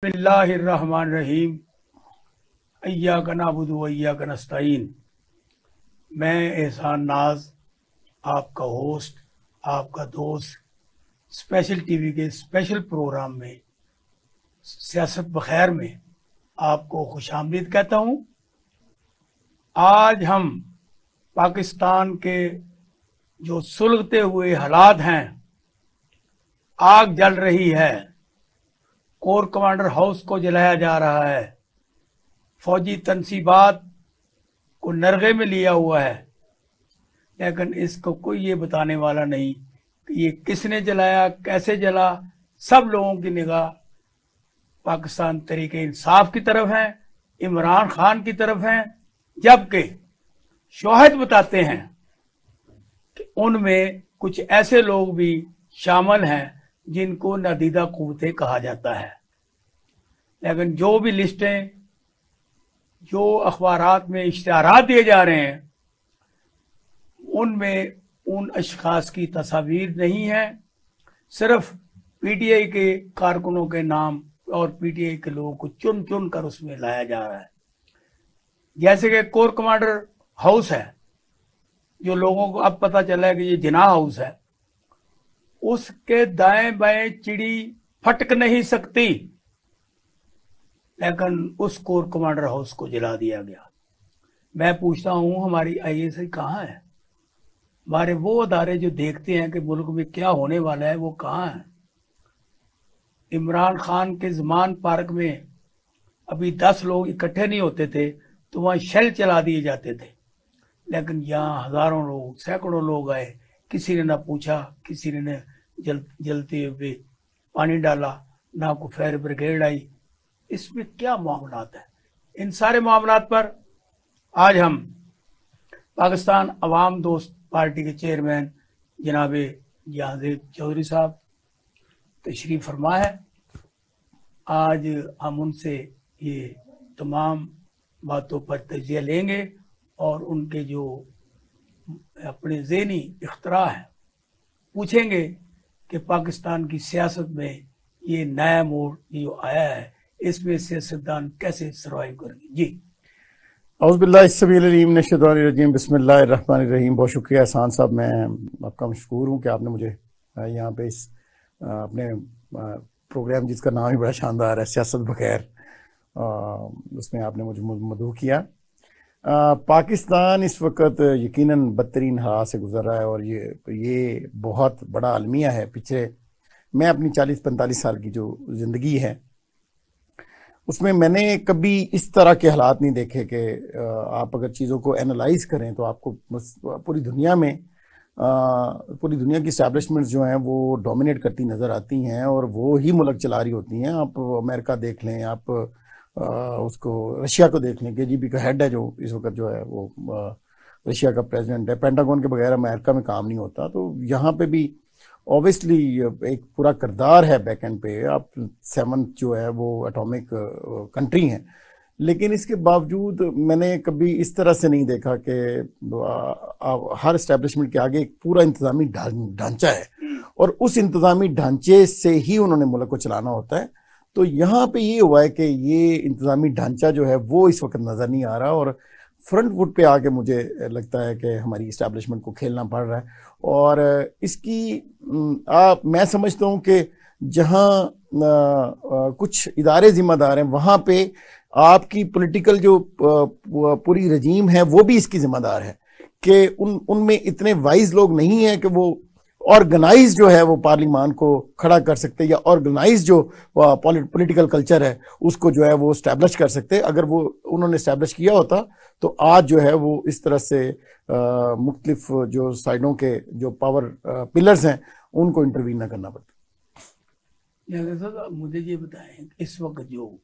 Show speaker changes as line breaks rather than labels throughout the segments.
बिस्मिल्लाहिर्रहमानिर्रहीम। इय्याका नअबुदु व इय्याका नस्तईन। मैं एहसान नाज, आपका होस्ट, आपका दोस्त, स्पेशल टीवी के स्पेशल प्रोग्राम में सियासत बखैर में आपको खुशामदीद कहता हूँ। आज हम पाकिस्तान के जो सुलगते हुए हालात हैं, आग जल रही है, कोर कमांडर हाउस को जलाया जा रहा है, फौजी तनसीबात को नरगे में लिया हुआ है, लेकिन इसको कोई ये बताने वाला नहीं कि ये किसने जलाया, कैसे जला। सब लोगों की निगाह पाकिस्तान तहरीके इंसाफ की तरफ है, इमरान खान की तरफ है, जबकि शवाहिद बताते हैं कि उनमें कुछ ऐसे लोग भी शामिल हैं जिनको नादीदा कुव्वतें कहा जाता है। लेकिन जो भी लिस्टें, जो अखबारात में इश्तिहारात दिए जा रहे हैं, उनमें उन अशखास की तस्वीर नहीं है। सिर्फ पीटीआई के कारकुनों के नाम और पीटीआई के लोगों को चुन चुन कर उसमें लाया जा रहा है। जैसे कि कोर कमांडर हाउस है, जो लोगों को अब पता चला है कि ये जिना हाउस है, उसके दाएं बाएं चिड़ी फटक नहीं सकती, लेकिन उस कोर कमांडर हाउस को जला दिया गया। मैं पूछता हूं, हमारी आईएसआई कहाँ है? हमारे वो अदारे जो देखते हैं कि मुल्क में क्या होने वाला है, वो कहाँ है? इमरान खान के जमान पार्क में अभी 10 लोग इकट्ठे नहीं होते थे तो वहां शेल चला दिए जाते थे, लेकिन यहाँ हजारों लोग, सैकड़ों लोग आए, किसी ने ना पूछा, किसी ने जलते हुए पानी डाला, ना कोई फायर ब्रिगेड आई। इसमें क्या मामलात है? इन सारे मामलात पर आज हम पाकिस्तान अवाम दोस्त पार्टी के चेयरमैन जनाब जहांगीर चौधरी साहब तशरीफ फरमा है। आज हम उनसे ये तमाम बातों पर तजिया लेंगे और उनके जो अपने ज़हनी इख्तरा है पूछेंगे कि पाकिस्तान की सियासत में ये नया मोड़ जो आया है, इसमें सियासतदान कैसे सर्वाइव करेंगे। जी
औज़ुबिल्लाहिस्समीउल बिस्मिल्लाहिर्रहमानिर्रहीम। बहुत शुक्रिया एहसान साहब, मैं आपका मशकूर हूँ कि आपने मुझे यहाँ पे इस अपने प्रोग्राम, जिसका नाम ही बड़ा शानदार है, सियासत बखैर, उसमें आपने मुझे मदऊ किया। पाकिस्तान इस वक्त यकीनन बदतरीन हालात से गुजर रहा है और ये बहुत बड़ा अलमिया है। पीछे मैं अपनी 40-45 साल की जो ज़िंदगी है उसमें मैंने कभी इस तरह के हालात नहीं देखे कि आप अगर चीज़ों को एनालाइज करें तो आपको पूरी दुनिया में पूरी दुनिया की इस्टेब्लिशमेंट्स जो हैं वो डोमिनेट करती नज़र आती हैं और वो ही मुल्क चला रही होती हैं। आप अमेरिका देख लें, आप उसको रशिया को देख लें, केजीबी का हेड है जो इस वक्त जो है वो रशिया का प्रेसिडेंट है। पेंटागन के बगैर अमेरिका में काम नहीं होता। तो यहाँ पे भी ऑब्वियसली एक पूरा किरदार है बैक एंड पे। आप 7th जो है वो एटॉमिक कंट्री है, लेकिन इसके बावजूद मैंने कभी इस तरह से नहीं देखा कि हर इस्टेब्लिशमेंट के आगे एक पूरा इंतज़ामी ढांचा है और उस इंतज़ामी ढांचे से ही उन्होंने मुल्क को चलाना होता है। तो यहाँ पे ये हुआ है कि ये इंतज़ामी ढांचा जो है वो इस वक्त नज़र नहीं आ रहा और फ्रंट फुट पे आके मुझे लगता है कि हमारी इस्टेब्लिशमेंट को खेलना पड़ रहा है। और इसकी मैं समझता हूँ कि जहाँ कुछ इदारे जिम्मेदार हैं, वहाँ पे आपकी पॉलिटिकल जो पूरी रजीम है वो भी इसकी जिम्मेदार है कि उनमें इतने वाइज लोग नहीं हैं कि वो ऑर्गेनाइज जो है वो पार्लिमान को खड़ा कर सकते या ऑर्गेनाइज जो पॉलिटिकल कल्चर है उसको जो है वो इस्टेब्लिश कर सकते। अगर वो उन्होंने इस्टेब्लिश किया होता तो आज जो है वो इस तरह से मुख्तलिफ जो साइडों के जो पावर पिलर्स हैं उनको इंटरवीन ना करना पड़ता।
मुझे ये बताएं, इस वक्त जो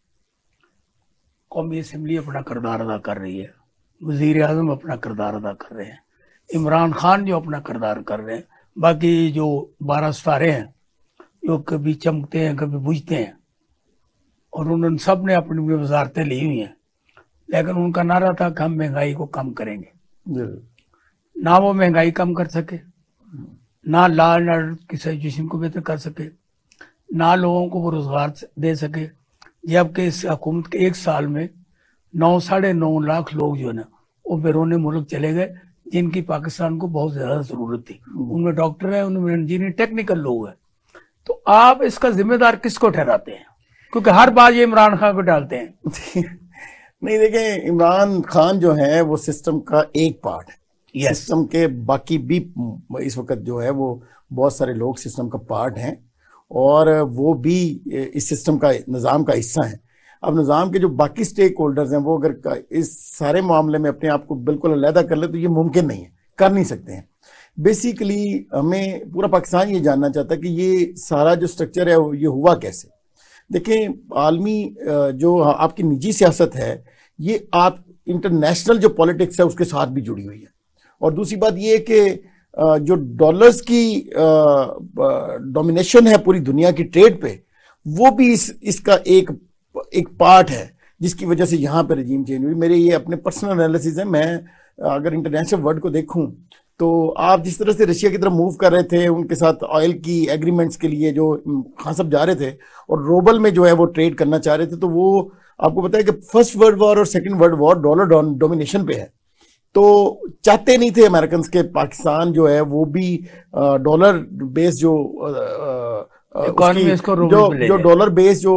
कौमी असम्बली अपना किरदार अदा कर रही है, वजीर आजम अपना किरदार अदा कर रहे हैं, इमरान खान जो अपना किरदार कर रहे हैं, बाकी जो 12 सितारे हैं जो कभी चमकते हैं कभी बुझते हैं, और उन्होंने सब ने अपनी वजारतें ली हुई हैं, लेकिन उनका नारा था कि हम महंगाई को कम करेंगे। ना वो महंगाई कम कर सके, ना लॉ एंड ऑर्डर की सिचुएशन को बेहतर कर सके, ना लोगों को वो रोजगार दे सके, जबकि इस हुकूमत के 1 साल में 9-9.5 लाख लोग जो है ना वो बैरून मुल्क चले गए, जिनकी पाकिस्तान को बहुत ज्यादा जरूरत थी। उनमें डॉक्टर है, उनमें इंजीनियर, टेक्निकल लोग हैं। तो आप इसका जिम्मेदार किसको ठहराते हैं? क्योंकि हर बार ये इमरान खान को डालते हैं।
नहीं, देखें, इमरान खान जो है वो सिस्टम का एक पार्ट है। सिस्टम के बाकी भी इस वक्त जो है वो बहुत सारे लोग सिस्टम का पार्ट हैं और वो भी इस सिस्टम का निज़ाम का हिस्सा है। अब निज़ाम के जो बाकी स्टेक होल्डर्स हैं वो अगर इस सारे मामले में अपने आप को बिल्कुल अलहदा कर ले तो ये मुमकिन नहीं है, कर नहीं सकते हैं। बेसिकली हमें पूरा पाकिस्तान ये जानना चाहता है कि ये सारा जो स्ट्रक्चर है ये हुआ कैसे। देखें, आलमी जो आपकी निजी सियासत है ये आप इंटरनेशनल जो पॉलिटिक्स है उसके साथ भी जुड़ी हुई है। और दूसरी बात ये कि जो डॉलर्स की डोमिनेशन है पूरी दुनिया की ट्रेड पे, वो भी इसका एक पार्ट है जिसकी वजह से यहाँ पे रजीम चेंज हुई। मेरे ये अपने पर्सनल एनालिसिस है। मैं अगर इंटरनेशनल वर्ल्ड को देखूं तो आप जिस तरह से रशिया की तरफ मूव कर रहे थे, उनके साथ ऑयल की एग्रीमेंट्स के लिए जो खान साहब जा रहे थे और रूबल में जो है वो ट्रेड करना चाह रहे थे, तो वो आपको पता है कि फर्स्ट वर्ल्ड वॉर और second world war dollar domination पे है। तो चाहते नहीं थे अमेरिकन के पाकिस्तान जो है वो भी डॉलर बेस्ड जो डॉलर बेस्ड जो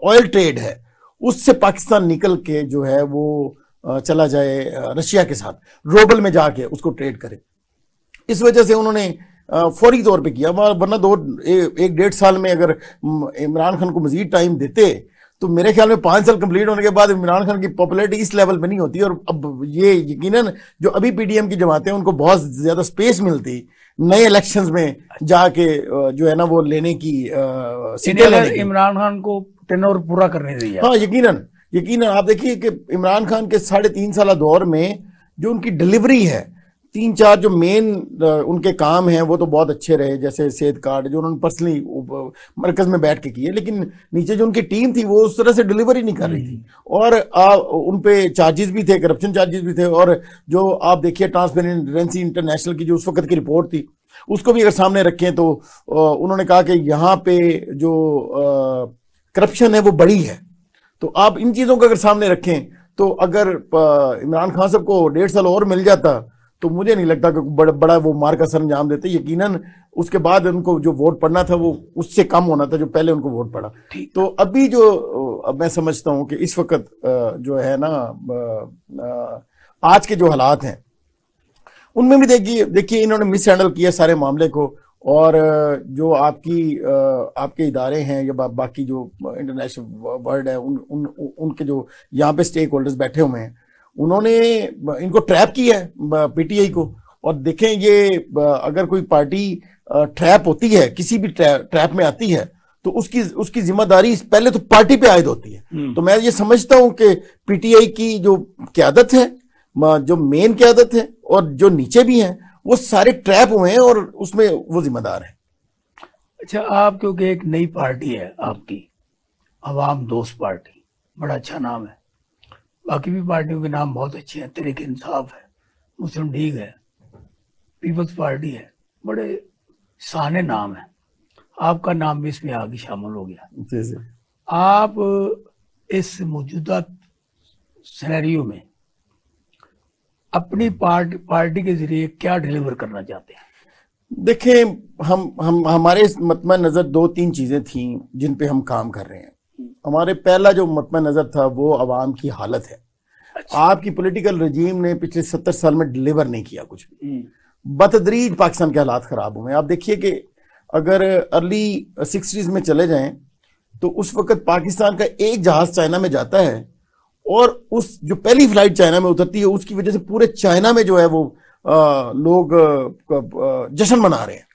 ऑयल ट्रेड है उससे पाकिस्तान निकल के जो है वो चला जाए रशिया के साथ, रूबल में जाके उसको ट्रेड करे। इस वजह से उन्होंने फौरी तौर पे किया, वरना 1-1.5 साल में अगर इमरान खान को मजीद टाइम देते तो मेरे ख्याल में 5 साल कंप्लीट होने के बाद इमरान खान की पॉपुलैरिटी इस लेवल पे नहीं होती। और अब ये यकीनन जो अभी पीडीएम की जमातें हैं उनको बहुत ज्यादा स्पेस मिलती नए इलेक्शंस में जाके जो है ना वो लेने की सीटें लेने की।
इमरान खान को टेनोर पूरा करने दीजिए।
हाँ, यकीनन आप देखिए कि इमरान खान के 3.5 साल दौर में जो उनकी डिलीवरी है, 3-4 जो मेन उनके काम हैं वो तो बहुत अच्छे रहे, जैसे सेहत कार्ड जो उन्होंने पर्सनली मरकज में बैठ के किए, लेकिन नीचे जो उनकी टीम थी वो उस तरह से डिलीवरी नहीं कर रही थी। और उन पे चार्जेस भी थे, करप्शन चार्जेस भी थे। और जो आप देखिए ट्रांसपेरेंसी इंटरनेशनल की जो उस वक्त की रिपोर्ट थी उसको भी अगर सामने रखें तो उन्होंने कहा कि यहाँ पे जो करप्शन है वो बड़ी है। तो आप इन चीजों को अगर सामने रखें तो अगर इमरान खान साहब को 1.5 साल और मिल जाता तो मुझे नहीं लगता कि बड़ा वो मार का सरंजाम देते। यकीनन उसके बाद उनको जो वोट पड़ना था वो उससे कम होना था जो पहले उनको वोट पड़ा। तो अभी जो अब मैं समझता हूं कि इस वक्त जो है ना आज के जो हालात हैं उनमें भी देखिए इन्होंने मिस हैंडल किया सारे मामले को। और जो आपके इदारे हैं या बाकी जो इंटरनेशनल वर्ल्ड है उनके जो यहाँ पे स्टेक होल्डर्स बैठे हुए हैं उन्होंने इनको ट्रैप किया है पीटीआई को। और देखें ये अगर कोई पार्टी ट्रैप होती है, किसी भी ट्रैप में आती है तो उसकी जिम्मेदारी पहले तो पार्टी पे आयद होती है। तो मैं ये समझता हूं कि पीटीआई की जो क्यादत है, जो मेन क्यादत है और जो नीचे भी हैं वो सारे ट्रैप हुए हैं और उसमें वो जिम्मेदार है।
अच्छा, आप क्योंकि एक नई पार्टी है आपकी, अवाम दोस्त पार्टी, बड़ा अच्छा नाम है। बाकी भी पार्टियों के नाम बहुत अच्छे हैं, तहरीक इंसाफ है, मुस्लिम लीग है, पीपल्स पार्टी है, बड़े साने नाम है। आपका नाम भी इसमें आगे शामिल हो गया।
जी।
आप इस मौजूदा सिनेरियो में अपनी पार्टी के जरिए क्या डिलीवर करना चाहते हैं?
देखें, हम हमारे मतमा नजर 2-3 चीजें थी जिन पे हम काम कर रहे हैं। हमारे पहला जो मतमा नजर था वो अवाम की हालत है। अच्छा। आपकी पॉलिटिकल रजीम ने पिछले 70 साल में डिलीवर नहीं किया कुछ भी। बतदरीज पाकिस्तान के हालात खराब हुए। आप देखिए कि अगर अर्ली 60s में चले जाएं तो उस वक्त पाकिस्तान का एक जहाज चाइना में जाता है और उस जो पहली फ्लाइट चाइना में उतरती है उसकी वजह से पूरे चाइना में जो है वो लोग जश्न मना रहे हैं।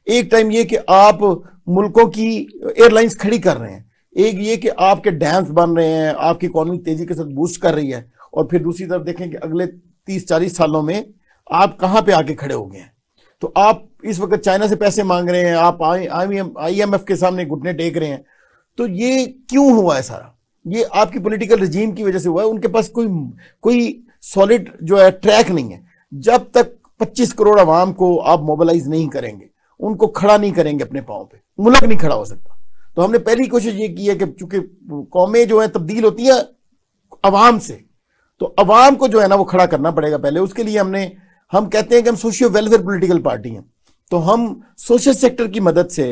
एक टाइम ये कि आप मुल्कों की एयरलाइंस खड़ी कर रहे हैं, एक ये कि आपके डैम्स बन रहे हैं, आपकी इकोनॉमी तेजी के साथ बूस्ट कर रही है। और फिर दूसरी तरफ देखें कि अगले 30-40 सालों में आप कहां पे आके खड़े हो गए हैं। तो आप इस वक्त चाइना से पैसे मांग रहे हैं, आप IMF के सामने घुटने टेक रहे हैं। तो ये क्यों हुआ है सारा? ये आपकी पॉलिटिकल रजीम की वजह से हुआ है। उनके पास कोई सॉलिड जो है ट्रैक नहीं है। जब तक 25 करोड़ आवाम को आप मोबिलाइज नहीं करेंगे, उनको खड़ा नहीं करेंगे अपने पांव पे, मुल्क नहीं खड़ा हो सकता। तो हमने पहली कोशिश ये की है कि चूंकि कौमें जो है तब्दील होती है अवाम से, तो अवाम को जो है ना वो खड़ा करना पड़ेगा पहले। उसके लिए हम कहते हैं कि हम सोशियो वेलफेयर पॉलिटिकल पार्टी हैं, तो हम सोशल सेक्टर की मदद से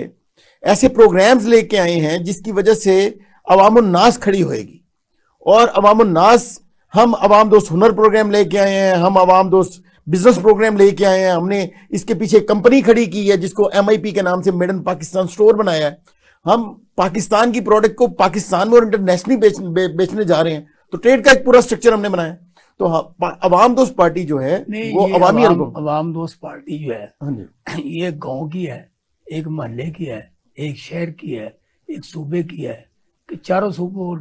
ऐसे प्रोग्राम्स लेके आए हैं जिसकी वजह से अवाम नास खड़ी होएगी। और अवाम नास, हम अवाम दोस्त हुनर प्रोग्राम लेके आए हैं, हम अवाम दोस्त बिजनेस प्रोग्राम लेके आए हैं। हमने इसके पीछे एक कंपनी खड़ी की है जिसको MIP के नाम से मेड इन पाकिस्तान स्टोर बनाया है। हम पाकिस्तान की प्रोडक्ट को पाकिस्तान में और इंटरनेशनली बेचने जा रहे हैं, तो ट्रेड का एक पूरा स्ट्रक्चर हमने बनाया। तो अवाम दोस्त पार्टी जो है वो अवामी
अवाम दोस्त पार्टी जो है,
हाँ जी,
ये गांव की है, एक महल्ले की है, एक शहर की है, एक सूबे की है, कि चारों सूबों और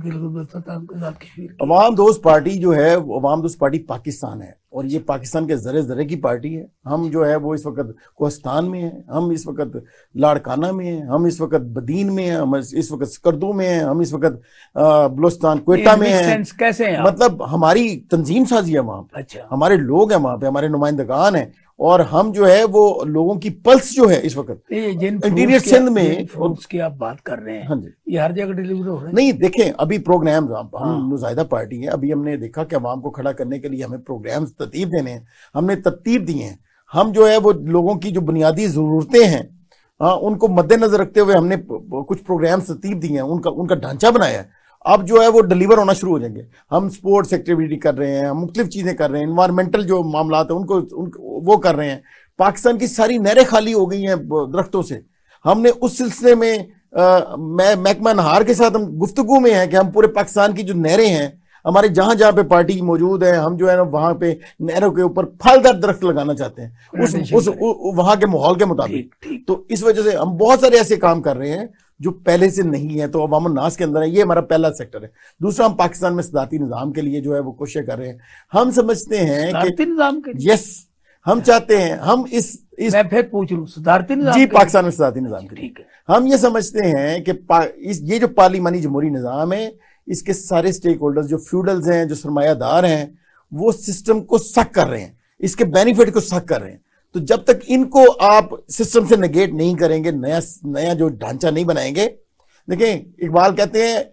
अवाम दोस्त पार्टी जो है वो अवाम दोस्त पार्टी पाकिस्तान है, और ये पाकिस्तान के जरे जरे की पार्टी है। हम जो है वो इस वक्त कोहिस्तान में है, हम इस वक्त लाड़काना में है, हम इस वक्त बदीन में है, हम इस वक्त स्कर्दू में है, हम इस वक्त बलोचिस्तान क्वेटा में है।
कैसे हैं
मतलब हमारी तंजीम साजी है वहां पे,
अच्छा,
हमारे लोग हैं वहां पे, हमारे नुमाइंदगान है, और हम जो है वो लोगों की पल्स जो है इस वक्त इंटीरियर सिंध में
फ्रूट्स की आप बात कर रहे हैं,
हाँ जी,
ये हर जगह डिलीवर हो रहे हैं।
नहीं देखें अभी प्रोग्राम्स, हम मुजाहिदा पार्टी है, अभी हमने देखा कि अवाम को खड़ा करने के लिए हमें प्रोग्राम्स तरतीब देने हैं, हमने तरतीब दी हैं। हम जो है वो लोगों की जो बुनियादी जरूरतें हैं उनको मद्देनजर रखते हुए हमने कुछ प्रोग्राम्स तरतीब दिए हैं, उनका ढांचा बनाया है। अब जो है वो डिलीवर होना शुरू हो जाएंगे। हम स्पोर्ट्स एक्टिविटी कर रहे हैं, हम मुख्तलिफ चीजें कर रहे हैं, इन्वायरमेंटल जो मामला है उनको वो कर रहे हैं। पाकिस्तान की सारी नहरें खाली हो गई हैं दरख्तों से। हमने उस सिलसिले में मैं महकमा नहार के साथ हम गुफ्तगू में हैं कि हम पूरे पाकिस्तान की जो नहरें हैं, हमारे जहां जहां पे पार्टी मौजूद है, हम जो है ना वहां पे नहरों के ऊपर फलदार दरख्त लगाना चाहते हैं उस वहां के माहौल के मुताबिक। तो इस वजह से हम बहुत सारे ऐसे काम कर रहे हैं जो पहले से नहीं है, तो अवाम नास के अंदर है। ये हमारा पहला सेक्टर है। दूसरा, हम पाकिस्तान में सदारती निजाम के लिए जो है वो कोशिश कर रहे हैं। हम समझते हैं कि
निजाम के
यस, हम चाहते हैं, हम इस
मैं फिर पूछ लूं, सदारती निजाम
जी, पाकिस्तान में सदारती निजाम के लिए
ठीक है।
हम ये समझते हैं कि ये जो पार्लिमानी जमहूरी निजाम है, इसके सारे स्टेक होल्डर्स जो फ्यूडल्स हैं, जो सरमायादार हैं, वो सिस्टम को सक कर रहे हैं, इसके बेनिफिट को सक कर रहे हैं। तो जब तक इनको आप सिस्टम से नेगेट नहीं करेंगे, नया जो ढांचा नहीं बनाएंगे, देखें इकबाल कहते हैं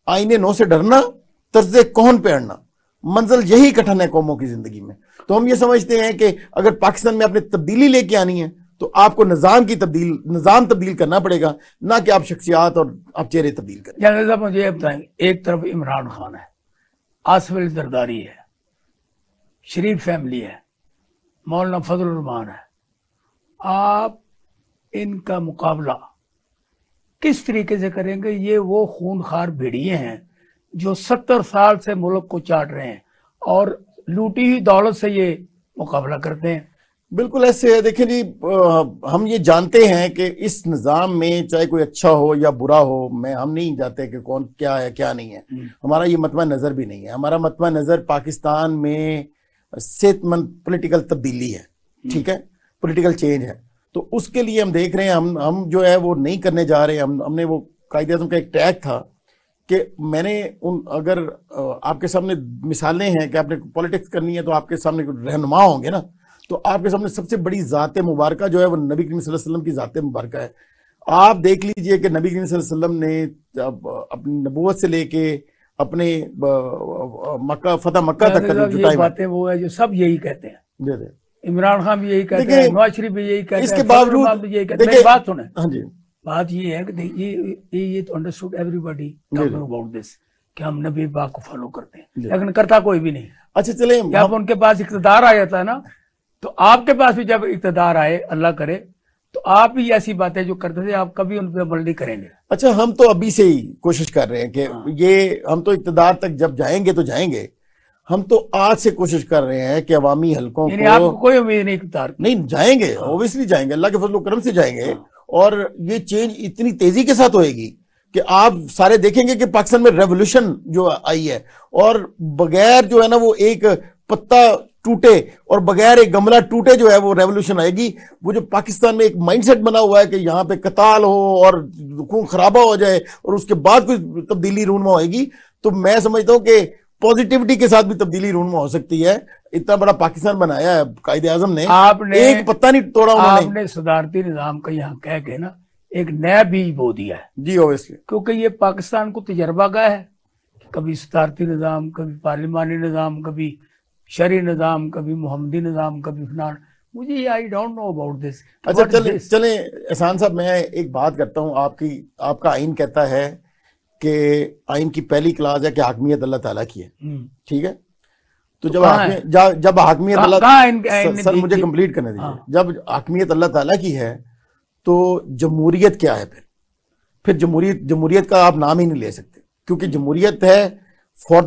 आईने नो से डरना, तर्जे कौन पे अड़ना, मंजिल यही कठिन है कौमों की जिंदगी में। तो हम ये समझते हैं कि अगर पाकिस्तान में आपने तब्दीली लेके आनी है तो आपको निजाम तब्दील करना पड़ेगा, ना कि आप शख्सियात और आप चेहरे तब्दील करें।
जनरल साहब मुझे बताएंगे, एक तरफ इमरान खान है, आसिफ अली जरदारी है, शरीफ फैमिली है, मौलाना फजल रहमान है, आप इनका मुकाबला किस तरीके से करेंगे? ये वो खूनखार भेड़िए हैं जो 70 साल से मुल्क को चाट रहे हैं और लूटी हुई दौलत से ये मुकाबला करते हैं।
बिल्कुल ऐसे है। देखिए जी, हम ये जानते हैं कि इस निज़ाम में चाहे कोई अच्छा हो या बुरा हो, हम नहीं जानते कि कौन क्या है क्या नहीं है। हमारा ये मतवा नज़र भी नहीं है। हमारा मतवा नज़र पाकिस्तान में सेहतमंद पॉलिटिकल तब्दीली है, ठीक है, पॉलिटिकल चेंज है। तो उसके लिए हम देख रहे हैं, हम जो है वो नहीं करने जा रहे हैं। हमने वो कायदे-ए-आज़म का एक टैग था कि मैंने अगर आपके सामने मिसालें हैं कि आपने पॉलिटिक्स करनी है तो आपके सामने रहनुमा होंगे ना, तो आपके सामने सबसे बड़ी ज़ात मुबारका जो है वो नबी करीम सल्लल्लाहु अलैहि वसल्लम की ज़ात मुबारका है। आप देख लीजिए कि नबी करीम सल्लल्लाहु अलैहि वसल्लम ने अपनी नबूवत से लेके अपने मक्का फतह मक्का तक का जो टाइम
बातें वो है जो सब यही कहते हैं।
दे दे
इमरान खान भी यही कहते हैं, नवाज शरीफ भी यही कहते हैं,
इसके बावजूद
भी यही कहते हैं। बात सुने,
हाँ जी,
बात ये है कि ये तो understood everybody talking about this कि हम नबी पाक को फॉलो करते हैं, लेकिन करता कोई भी नहीं।
अच्छा चले,
जब उनके पास इक़्तिदार आ जाता है ना, तो आपके पास भी जब इक़्तिदार आए, अल्लाह करे, तो आप भी ऐसी बातें जो करते थे आप कभी उन पर अमल नहीं करेंगे। अच्छा,
हम तो अभी से ही कोशिश कर रहे हैं कि ये हम तो इक़्तिदार तक जब जाएंगे तो जाएंगे। हम तो आज से कोशिश कर रहे हैं कि अवामी हलकों को,
आपको कोई उम्मीद नहीं इक़्तिदार
नहीं, जाएंगे, ओबियसली जाएंगे, अल्लाह के फजल करम से जाएंगे। और ये चेंज इतनी तेजी के साथ होएगी कि आप सारे देखेंगे कि पाकिस्तान में रेवोल्यूशन जो आई है, और बगैर जो है ना वो एक पत्ता टूटे और बगैर एक गमला टूटे जो है वो रेवोल्यूशन आएगी। वो जो पाकिस्तान में एक माइंडसेट बना हुआ है कि यहाँ पे कताल हो और खून खराबा हो जाए और उसके बाद कोई तब्दीली रूनमा होएगी, तो मैं समझता हूँ कि पॉजिटिविटी के साथ भी तब्दीली रूनमा हो सकती है। इतना बड़ा पाकिस्तान बनाया है कायदे आजम ने, आपने एक पत्ता नहीं तोड़ा उन्होंने।
आपने सदारती निजाम का यहाँ कह के ना एक नया बीज बो दिया है,
जी ऑब्वियसली,
क्योंकि ये पाकिस्तान को तजर्बा का है। कभी सदारती निज़ाम, कभी पार्लिमानी निज़ाम, कभी शरी निज़ाम, कभी मोहम्मदी निज़ाम, कभी फलान। मुझे I don't know about this.
अच्छा चले एहसान साहब, मैं एक बात करता हूँ। आपका आइन कहता है कि आइन की पहली क्लास है कि हाकमियत अल्लाह ताला की है, ठीक है। तो जब हाकमियत अल्लाह, सर मुझे कंप्लीट करने दीजिए। जब हाकमियत अल्लाह ताला की है तो जमहूरियत क्या है? फिर जमहूरियत का आप नाम ही नहीं ले सकते, क्योंकि जमहूरियत है for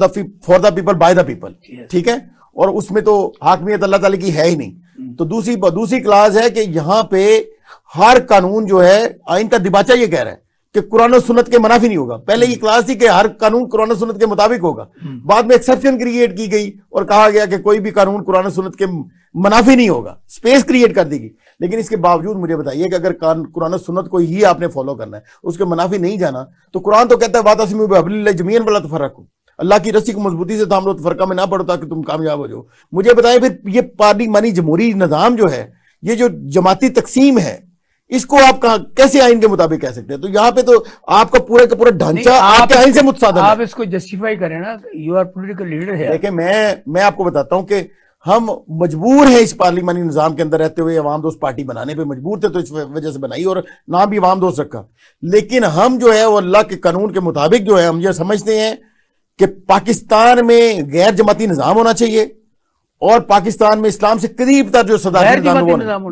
the people by the people, ठीक है। और उसमें तो हाकमियत अल्लाह ताला की है ही नहीं। तो दूसरी क्लास है कि यहां पे हर कानून जो है, आइन का दिबाचा ये कह रहा है कि कुरान और सुन्नत के मुनाफी नहीं होगा। पहले ये क्लास थी कि हर कानून कुरान और सुन्नत के मुताबिक होगा। बाद में एक्सेप्शन क्रिएट की गई और कहा गया कि कोई भी कानून कुरान और सुन्नत के मुनाफी नहीं होगा, स्पेस क्रिएट कर दी गई। लेकिन इसके बावजूद मुझे बताइए कि अगर कुरान और सुन्नत को ही आपने फॉलो करना है, उसके मुनाफी नहीं जाना, तो कुरान तो कहता है वातसिमू बिहब्लिल्लाहि जमीअन वला तफर्रकू, अल्लाह की रस्सी को मजबूती से थाम लो तो फरका में ना पड़ो ताकि तुम कामयाब हो जाओ। मुझे बताएं फिर ये पार्लिमानी जमहूरी निजाम जो है, ये जो जमाती तकसीम है, इसको आप कैसे आइन के मुताबिक कह सकते हैं? तो यहाँ पे तो आपका पूरा का पूरा ढांचा आपके आइन से मुतसादिल है।
आप इसको जस्टिफाई करें ना, यू आर पॉलिटिकल लीडर है।
देखिए मैं आपको बताता हूं कि हम मजबूर हैं इस पार्लिमानी निजाम के अंदर रहते हुए अवाम दोस्त पार्टी बनाने पे मजबूर थे, तो इस वजह से बनाई और नाम भी अवाम दोस्त रखा। लेकिन हम जो है वो अल्लाह के कानून के मुताबिक जो है, हम ये समझते हैं कि पाकिस्तान में गैर जमाती निजाम होना चाहिए और पाकिस्तान में इस्लाम से करीब तक जो सदारती निजाम,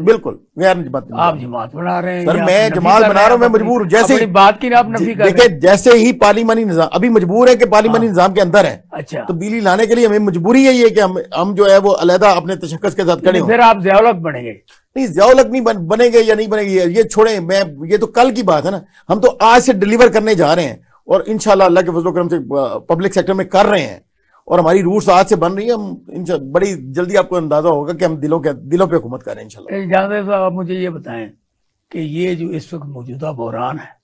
बिल्कुल गैर जमाती।
आप जमात बना रहे हैं
सर, मैं जमात बना रहा हूं, मैं मजबूर हूं। जैसे
बात की आप नफी कर रहे हैं।
देखिए, जैसे ही पार्लिमानी निजाम अभी मजबूर है कि पार्लिमानी निजाम के अंदर है,
अच्छा,
तब्दीली लाने के लिए हमें मजबूरी यही है कि हम जो है वो अलहदा अपने तशक्कुस के साथ खड़े हो।
फिर आप ज़ियाउल हक बनेंगे?
नहीं, ज़ियाउल हक नहीं बनेंगे या नहीं बनेंगे ये छोड़ें, ये तो कल की बात है ना। हम तो आज से डिलीवर करने जा रहे हैं और इंशाल्लाह अल्लाह के फजल करम से पब्लिक सेक्टर में कर रहे हैं और हमारी रूट्स आज से बन रही है। हम बड़ी जल्दी आपको अंदाजा होगा कि हम दिलों पे हुकूमत कर रहे हैं इंशाल्लाह।
जानते साहब, आप मुझे ये बताएं कि ये जो इस वक्त मौजूदा बहरान है,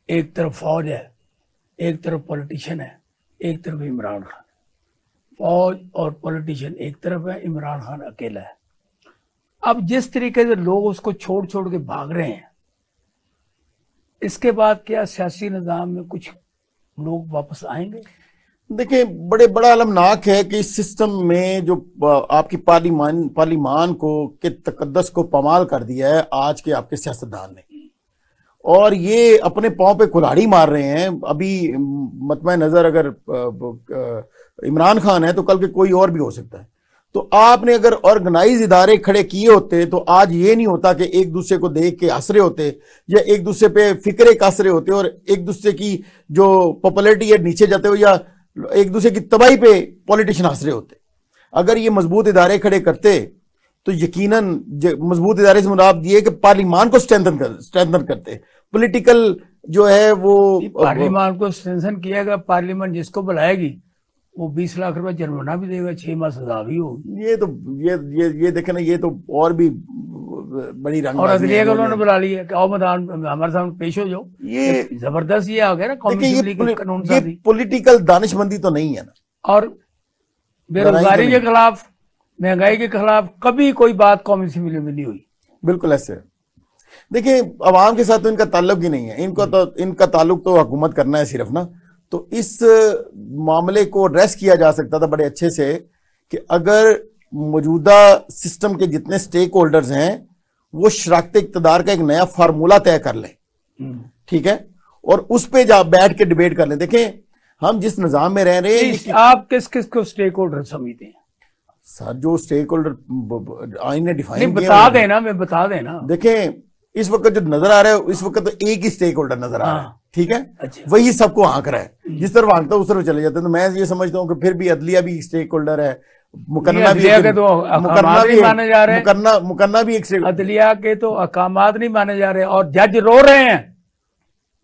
एक तरफ फौज है, एक तरफ पॉलिटिशियन है, एक तरफ इमरान खान। फौज और पॉलिटिशियन एक तरफ है, इमरान खान अकेला है। अब जिस तरीके से लोग उसको छोड़ छोड़ के भाग रहे हैं, इसके बाद क्या सियासी निजाम में कुछ लोग वापस आएंगे?
देखिए, बड़ा अलमनाक है कि इस सिस्टम में जो आपकी पार्लिमान को के तकद्दस को पमाल कर दिया है आज के आपके सियासतदान ने, और ये अपने पांव पे कुल्हाड़ी मार रहे हैं। अभी मतमे नजर अगर इमरान खान है तो कल के कोई और भी हो सकता है। तो आपने अगर ऑर्गेनाइज इदारे खड़े किए होते तो आज ये नहीं होता कि एक दूसरे को देख के हंस रहे होते या एक दूसरे पे फिक्रे कस रहे होते और एक दूसरे की जो पॉपुलैरिटी है नीचे जाते हो या एक दूसरे की तबाही पे पॉलिटिशियन हंस रहे होते। अगर ये मजबूत इदारे खड़े करते तो यकीनन मजबूत इदारे से मुराद ये कि पार्लिमान को स्ट्रेंथन करते। पॉलिटिकल जो है वो
पार्लिमान को स्ट्रेंथन किया गया। पार्लियामेंट जिसको बुलाएगी वो 20 लाख रुपए जुर्माना भी देगा, 6 माह सजा भी होगी।
ये देखे ना, ये तो और भी बड़ी रंग
और अदलिया को उन्होंने बुला लिया कि आओ मैदान हमारे सामने पेश हो जाओ। ये जबरदस्त ये आ गया ना कानून साजी।
पॉलिटिकल दानिशमंदी तो नहीं है ना। और
बेरोजगारी के खिलाफ, महंगाई के खिलाफ कभी कोई बात कौमी असेंबली में नहीं हुई।
बिल्कुल ऐसे। देखिए, अवाम के साथ तो इनका ताल्लुक ही नहीं है। इनका ताल्लुक तो हुकूमत करना है सिर्फ ना। तो इस मामले को एड्रेस किया जा सकता था बड़े अच्छे से कि अगर मौजूदा सिस्टम के जितने स्टेक होल्डर्स हैं वो शराकत इक़्तिदार का एक नया फार्मूला तय कर लें, ठीक है, और उस पे जा बैठ के डिबेट कर लें। देखें, हम जिस निजाम में रह रहे हैं,
आप किस किस को स्टेक होल्डर समझते हैं?
सर, जो स्टेक होल्डर आइन ने डिफाइन
बता देना, मैं बता देना।
देखें, इस वक्त जो नजर आ रहा है, इस वक्त तो एक ही स्टेक होल्डर नजर आ रहा है, ठीक है।
अच्छा।
वही सबको आंक रहा है, जिस तरफ आंकता है उस तरफ चले जाते हैं। तो मैं ये समझता हूं कि फिर भी अदलिया भी स्टेक होल्डर है, मुकन्ना भी एक
अदलिया के तो अकामात नहीं माने जा रहे और जज रो रहे हैं,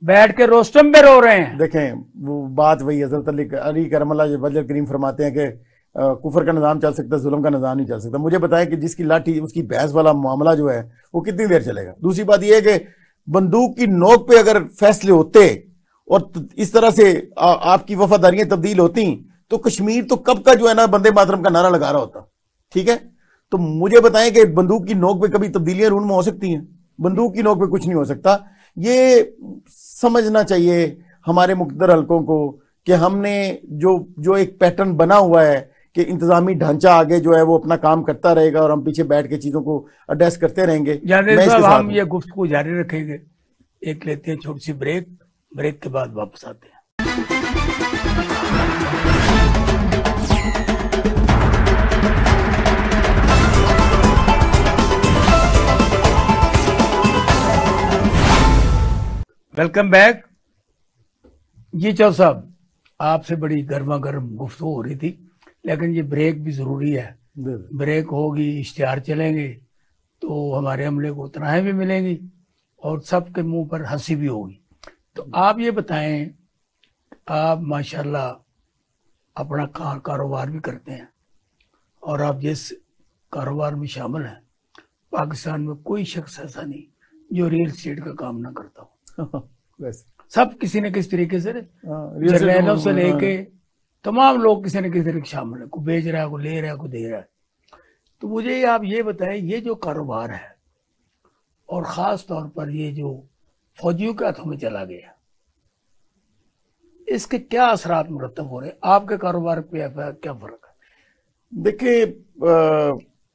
बैठ के रोस्टम पे रो रहे हैं।
देखें, वो बात वही हज़रत अली करमल्लाह वजह करीम फरमाते हैं कि कुफर का निज़ाम चल सकता है, जुल्म का निज़ाम नहीं चल सकता। मुझे बताएं कि जिसकी लाठी, उसकी भैंस वाला मामला जो है वो कितनी देर चलेगा। दूसरी बात यह है कि बंदूक की नोक पे अगर फैसले होते और इस तरह से आपकी वफादारियां तब्दील होती तो कश्मीर तो कब का जो है ना बंदे मातरम का नारा लगा रहा होता, ठीक है। तो मुझे बताएं कि बंदूक की नोक पे कभी तब्दीलियां रून में हो सकती हैं? बंदूक की नोक पे कुछ नहीं हो सकता। ये समझना चाहिए हमारे मुक़द्दर हलकों को कि हमने जो एक पैटर्न बना हुआ है कि इंतजामी ढांचा आगे जो है वो अपना काम करता रहेगा और हम पीछे बैठ के चीजों को एड्रेस करते रहेंगे।
जावेद साहब, हम ये गुफ्तगू जारी रखेंगे। एक लेते हैं छोटी सी ब्रेक के बाद वापस आते हैं। Welcome back. जी चौधरी साहब, आपसे बड़ी गर्मा गर्म गुफ्तगू हो रही थी, लेकिन ये ब्रेक भी जरूरी है। ब्रेक होगी, इश्तिहार चलेंगे तो हमारे अमले को तनख्वाहें भी मिलेंगी और सबके मुंह पर हंसी भी होगी। तो आप ये बताएं, आप माशाल्लाह अपना कारोबार भी करते हैं और आप जिस कारोबार में शामिल हैं, पाकिस्तान में कोई शख्स ऐसा नहीं जो रियल एस्टेट का काम ना करता हो। सब किसी न किसी तरीके से, जर्नैलों से लेके तमाम लोग किसी न किसी तरीके शामिल है। कोई बेच रहा है, कोई ले रहा है, कोई दे रहा है। तो मुझे आप ये बताएं, ये जो कारोबार है और ख़ास तौर पर ये जो फौजियों के हाथों में चला गया, इसके क्या असरात मुरतब हो रहे हैं? आपके कारोबार पे क्या फ़र्क है?
देखिए,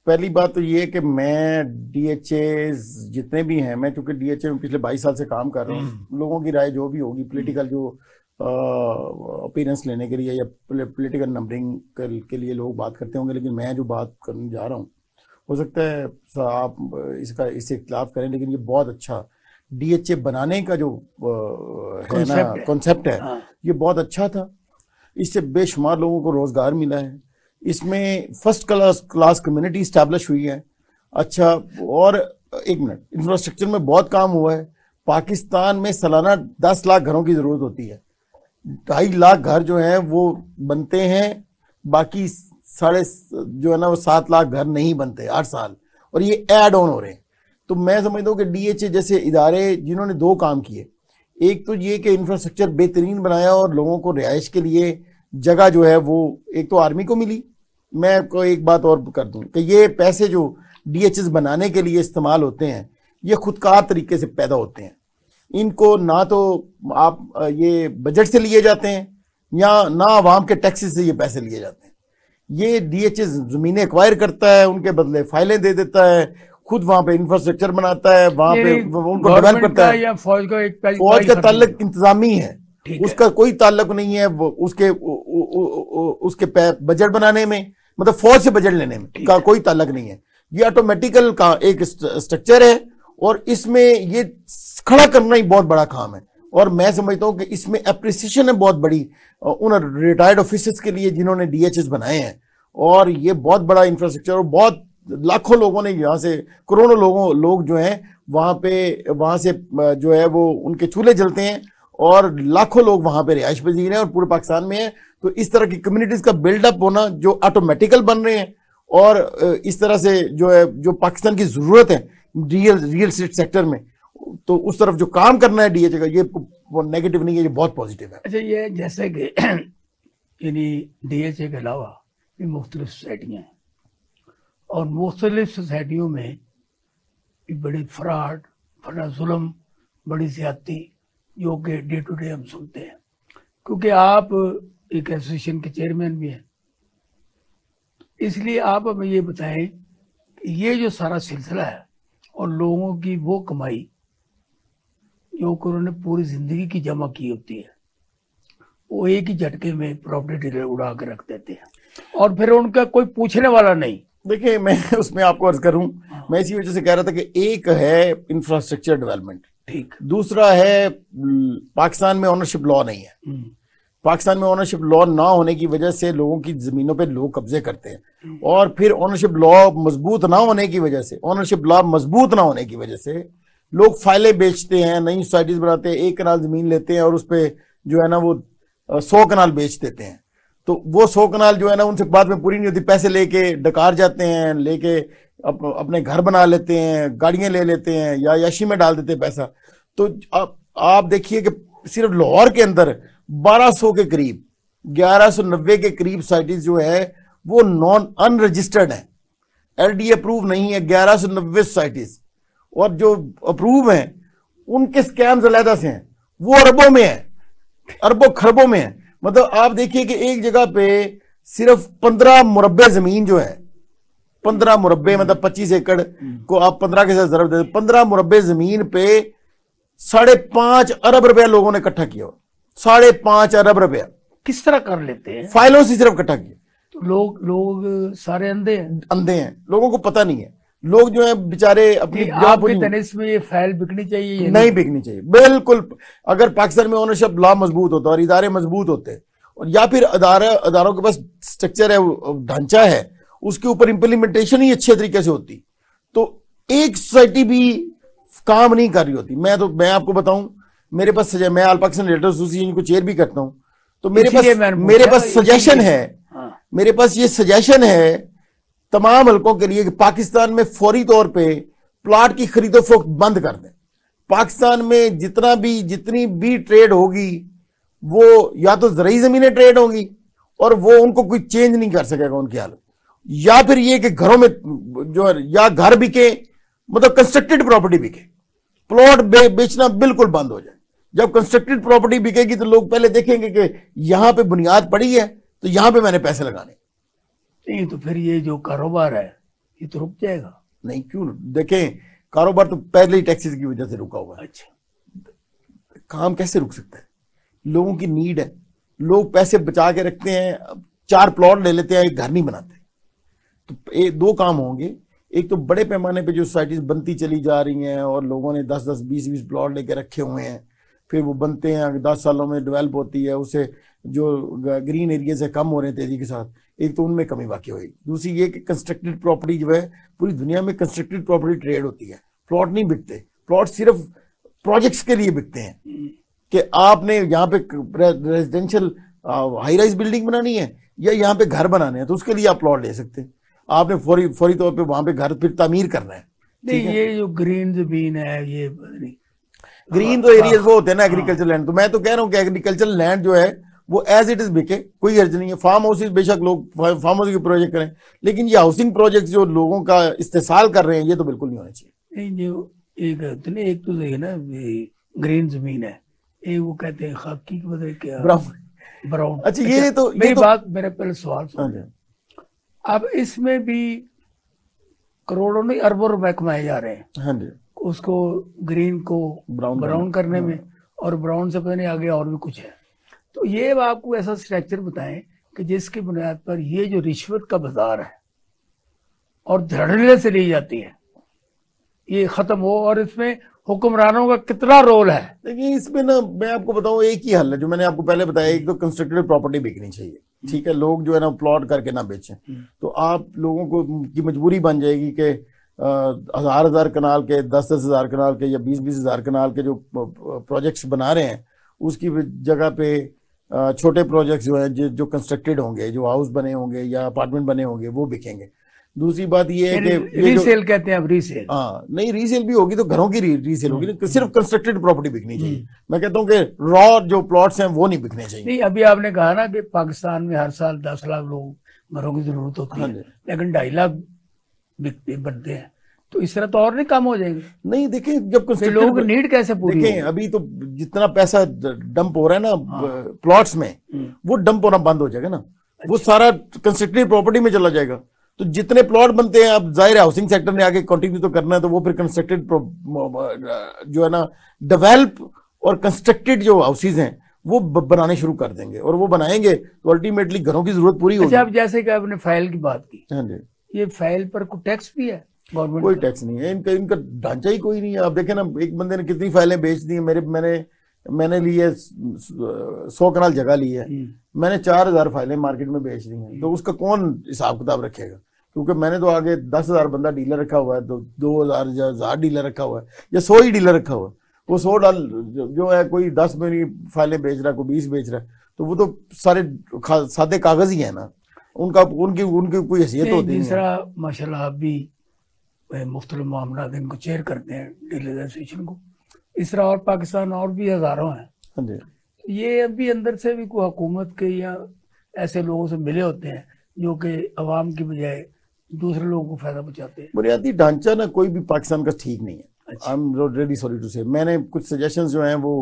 पहली बात तो ये है कि मैं डीएचए जितने भी हैं, मैं चूंकि डीएचए में पिछले 22 साल से काम कर रहा हूँ, लोगों की राय जो भी होगी, पॉलिटिकल जो ओपिनियंस लेने के लिए या पॉलिटिकल नंबरिंग के लिए लोग बात करते होंगे, लेकिन मैं जो बात करने जा रहा हूँ, हो सकता है आप इससे इख्तिलाफ करें, लेकिन ये बहुत अच्छा डीएचए बनाने का जो है ना कॉन्सेप्ट है, ये बहुत अच्छा था। इससे बेशुमार लोगों को रोजगार मिला है, इसमें फर्स्ट क्लास कम्युनिटी स्टैब्लिश हुई है। अच्छा, और एक मिनट, इंफ्रास्ट्रक्चर में बहुत काम हुआ है। पाकिस्तान में सालाना 10 लाख घरों की जरूरत होती है, 2.5 लाख घर जो हैं वो बनते हैं, बाकी जो है ना वो 7 लाख घर नहीं बनते हर साल, और ये ऐड ऑन हो रहे हैं। तो मैं समझता हूँ कि डीएचए जैसे इदारे जिन्होंने 2 काम किए, एक तो ये कि इंफ्रास्ट्रक्चर बेहतरीन बनाया और लोगों को रिहाइश के लिए जगह जो है वो एक तो आर्मी को मिली। मैं आपको एक बात और कर दूं कि ये पैसे जो डीएचएस बनाने के लिए इस्तेमाल होते हैं, ये खुदकार तरीके से पैदा होते हैं। इनको ना तो आप ये बजट से लिए जाते हैं या ना आवाम के टैक्सेस से ये पैसे लिए जाते हैं। ये डीएचएस जमीनें एक्वायर करता है, उनके बदले फाइलें दे देता है, खुद वहां पे इंफ्रास्ट्रक्चर बनाता है, वहां पे उनको डेवलप करता है।
या फौज
का ताल्लुक इंतजामी है, उसका कोई ताल्लुक नहीं है उसके बजट बनाने में, मतलब फौज से बजट लेने में का कोई ताल्लुक नहीं है। ये ऑटोमेटिकल का एक स्ट्रक्चर है और इसमें ये खड़ा करना ही बहुत बड़ा काम है। और मैं समझता हूं कि इसमें एप्रिसिएशन है बहुत बड़ी उन रिटायर्ड ऑफिसर्स के लिए जिन्होंने डीएचएस बनाए हैं, और ये बहुत बड़ा इंफ्रास्ट्रक्चर, और बहुत लाखों लोगों ने यहाँ से, करोड़ों लोग जो हैं वहां से जो है वो उनके चूल्हे जलते हैं, और लाखों लोग वहां पे रिहाइश पजीर हैं और पूरे पाकिस्तान में है। तो इस तरह की कम्युनिटीज का बिल्डअप होना जो ऑटोमेटिकल बन रहे हैं, और इस तरह से जो है जो पाकिस्तान की जरूरत है रियल एस्टेट सेक्टर में, तो उस तरफ जो काम करना है डीएचए का, ये नेगेटिव नहीं है, ये बहुत पॉजिटिव है।
अच्छा, ये जैसे कि यानी डीएचए के अलावा भी मुख्तलिफ सोसाइटियाँ हैं, और मुख्तलिफ सोसाइटियों में बड़े फ्रॉड, बड़ा जुल्म, बड़ी ज्यादती जो कि डे टू डे हम सुनते हैं, क्योंकि आप एक एसोसिएशन के चेयरमैन भी हैं। इसलिए आप हमें ये बताएं कि ये जो सारा सिलसिला है और लोगों की वो कमाई जो उन्होंने पूरी जिंदगी की जमा की होती है, वो एक ही झटके में प्रॉपर्टी डीलर उड़ा के रख देते हैं और फिर उनका कोई पूछने वाला नहीं।
देखिए, मैं उसमें आपको अर्ज करूं, मैं इसी वजह से कह रहा था कि एक है इंफ्रास्ट्रक्चर डेवलपमेंट,
ठीक,
दूसरा है पाकिस्तान में ओनरशिप लॉ नहीं है। पाकिस्तान में ओनरशिप लॉ ना होने की वजह से लोगों की जमीनों पे लोग कब्जे करते हैं, और फिर ओनरशिप लॉ मजबूत ना होने की वजह से, लोग फाइलें बेचते हैं, नई सोसाइटीज बनाते हैं, 1 कनाल जमीन लेते हैं और उस पर जो है ना वो 100 कनाल बेच देते हैं। तो वो 100 कनाल जो है ना उनसे बाद में पूरी नहीं होती, पैसे लेके डकार जाते हैं, लेके अपने घर बना लेते हैं, गाड़ियां ले लेते हैं या याशी में डाल देते हैं पैसा। तो आप देखिए कि सिर्फ लाहौर के अंदर 1200 के करीब, 1190 के करीब सोसाइटीज जो है वो नॉन अनरजिस्टर्ड है, एलडी अप्रूव नहीं है, 1190 सोसाइटीज, और जो अप्रूव हैं उनके स्कैम्स अलहदा से हैं, वो अरबों में है, अरबों खरबों में है। मतलब आप देखिए कि एक जगह पे सिर्फ 15 मुरब्बे जमीन जो है, 15 मुरब्बे मतलब 25 एकड़ को आप 15 के साथ जरब दे, 15 मुरब्बे जमीन पे 5.5 अरब रुपया लोगों ने इकट्ठा किया। 5.5 अरब रुपया
किस तरह कर लेते हैं?
फाइलों से सिर्फ इकट्ठा किया।
तो लोग सारे अंधे हैं,
अंधे हैं, लोगों को पता नहीं है। लोग जो है बेचारे अपनी
आपके तनिष्क में ये फाइल बिकनी चाहिए, ये
नहीं बिकनी चाहिए बिल्कुल। अगर पाकिस्तान में ओनरशिप लॉ मजबूत होता और इदारे मजबूत होते, और या फिर अदारों के पास स्ट्रक्चर है, ढांचा है, उसके ऊपर इंप्लीमेंटेशन ही अच्छे तरीके से होती, तो एक सोसाइटी भी काम नहीं कर रही होती। मैं आपको बताऊं, मेरे पास मैं ऑल पाकिस्तान रियल्टर एसोसिएशन को चेयर भी करता हूं, तो मेरे पास सजेशन है, मेरे पास ये सजेशन है तमाम हल्कों के लिए कि पाकिस्तान में फौरी तौर पे प्लॉट की खरीदो फरोख्त बंद कर दें। पाकिस्तान में जितनी भी ट्रेड होगी वो या तो ज़राई ज़मीनें ट्रेड होंगी और वो उनको कोई चेंज नहीं कर सकेगा उनकी हालत, या फिर ये कि घरों में जो या घर बिके, मतलब कंस्ट्रक्टेड प्रॉपर्टी बिके, प्लॉट बेचना बिल्कुल बंद हो जाए। जब कंस्ट्रक्टेड प्रॉपर्टी बिकेगी तो लोग पहले देखेंगे कि यहां पे बुनियाद पड़ी है तो यहां पे मैंने पैसे लगाने।
नहीं तो फिर ये जो कारोबार है ये तो रुक जाएगा।
नहीं क्यों, देखें कारोबार तो पहले ही टैक्सेस की वजह से रुका हुआ है। अच्छा, काम कैसे रुक सकता है? लोगों की नीड है, लोग पैसे बचा के रखते हैं, 4 प्लॉट ले लेते हैं, एक घर नहीं बनाते। तो दो काम होंगे, एक तो बड़े पैमाने पे जो सोसाइटीज बनती चली जा रही हैं और लोगों ने 10-10, 20-20 प्लॉट लेके रखे हुए हैं, फिर वो बनते हैं 10 सालों में डेवलप होती है, उससे जो ग्रीन एरियाज है कम हो रहे हैं तेजी के साथ, एक तो उनमें कमी वाकई होगी। दूसरी ये कि कंस्ट्रक्टेड प्रॉपर्टी जो है, पूरी दुनिया में कंस्ट्रक्टेड प्रॉपर्टी ट्रेड होती है, प्लॉट नहीं बिकते। प्लॉट सिर्फ प्रोजेक्ट्स के लिए बिकते हैं कि आपने यहाँ पे रेजिडेंशियल हाई राइज बिल्डिंग बनानी है या यहाँ पे घर बनाने हैं, तो उसके लिए आप प्लॉट ले सकते हैं। आपने फौरी तौर पे वहां पे घर फिर तामीर करना है।
नहीं, ये जो ग्रीन जमीन है, ये नहीं,
ग्रीन तो एरियाज वो होते हैं ना एग्रीकल्चर लैंड। तो मैं तो कह रहा हूँ कि एग्रीकल्चर लैंड जो है वो एज इट इज बिके, कोई अर्ज नहीं है। फार्म हाउसेज बेशक लोग फार्म हाउस के प्रोजेक्ट करें, लेकिन ये हाउसिंग प्रोजेक्ट जो लोगों का इस्तेसाल कर रहे हैं ये तो बिल्कुल नहीं होना चाहिए।
नहीं, जो एक तो है ना ग्रीन जमीन है, एक वो कहते हैं खाकी की बदले क्या, ब्राउन।
अच्छा, ये तो
मेरी बात, मेरा पहले सवाल सुन। अब इसमें भी करोड़ों नहीं अरबों रुपए कमाए जा रहे हैं।
हाँ जी,
उसको ग्रीन को ब्राउन करने में, और ब्राउन से पता नहीं आगे और भी कुछ है। तो ये आपको ऐसा स्ट्रक्चर बताएं कि जिसकी बुनियाद पर ये जो रिश्वत का बाजार है और धड़ल्ले से ली जाती है, ये खत्म हो, और इसमें हुक्मरानों का कितना रोल है।
देखिए इसमें ना मैं आपको बताऊं, एक ही हल है जो मैंने आपको पहले बताया। एक तो कंस्ट्रक्टेड प्रॉपर्टी बिकनी चाहिए, ठीक है, लोग जो है ना प्लॉट करके ना बेचें। तो आप लोगों को की मजबूरी बन जाएगी कि 1000 कनाल के, 10-10 हजार कनाल के या 20-20 हजार कनाल के जो प्रोजेक्ट्स बना रहे हैं, उसकी जगह पे छोटे प्रोजेक्ट्स जो है जो कंस्ट्रक्टेड होंगे, जो हाउस बने होंगे या अपार्टमेंट बने होंगे, वो बिकेंगे। दूसरी बात ये है कि
रीसेल कहते हैं, अब रीसेल,
हाँ नहीं, रीसेल भी होगी तो घरों की रीसेल होगी, सिर्फ कंस्ट्रक्टेड प्रॉपर्टी बिकनी चाहिए। मैं कहता हूँ कि रॉ जो प्लॉट्स हैं वो नहीं बिकने चाहिए।
नहीं, अभी आपने कहा ना कि पाकिस्तान में हर साल 10 लाख लोग घरों की जरूरत होती है, लेकिन 2.5 लाख बनते हैं, तो इस तरह तो और नहीं कम हो जाएंगे।
नहीं देखें, जब
लोग नीड कैसे पूरी
देखें, अभी तो जितना पैसा डंप हो रहा है ना प्लॉट्स में, वो डंप होना बंद हो जाएगा ना, वो सारा कंस्ट्रक्टेड प्रॉपर्टी में चला जाएगा। तो जितने प्लॉट बनते हैं, अब जाहिर है हाउसिंग सेक्टर ने आगे कंटिन्यू तो करना है, तो वो फिर कंस्ट्रक्टेड जो है ना डेवलप और कंस्ट्रक्टेड जो हाउसेज हैं वो बनाने शुरू कर देंगे, और वो बनाएंगे तो अल्टीमेटली घरों की जरूरत पूरी होगी।
अच्छा, अब जैसे कि आपने फाइल की बात की,
हाँ जी,
ये फाइल पर कोई टैक्स भी है? गवर्नमेंट
कोई टैक्स नहीं है, इनका ढांचा ही कोई नहीं है। आप देखें ना, एक बंदे ने कितनी फाइलें बेच दी है। मैंने ली है 100 कनाल जगह ली है, मैंने 4000 फाइलें मार्केट में बेच दी हैं। तो उसका कौन हिसाब किताब रखेगा? क्योंकि मैंने तो आगे 10,000 बंदा डीलर रखा हुआ है, तो 2000 या 1000 डीलर रखा हुआ है, या 100 ही डीलर रखा हुआ है। वो 100 जो है, कोई 10 मेरी फाइलें बेच रहा है, कोई 20 बेच रहा है, तो वो तो सारे सादे कागज ही है ना, उनकी कोई हैसियत होती है।
दूसरा माशाल्लाह आप भी मुख्तलिफ मामला इनको चेयर करते हैं डीलर एसोसिएशन को, इस तरह और पाकिस्तान और भी हजारों हैं।
हाँ जी,
ये अभी अंदर से भी कोई हुकूमत के या ऐसे लोगों से मिले होते हैं जो कि अवाम की बजाय दूसरे लोगों को फायदा पहुंचाते हैं।
बुनियादी ढांचा ना कोई भी पाकिस्तान का ठीक नहीं है। I am really sorry to say. मैंने कुछ सजेशंस जो हैं वो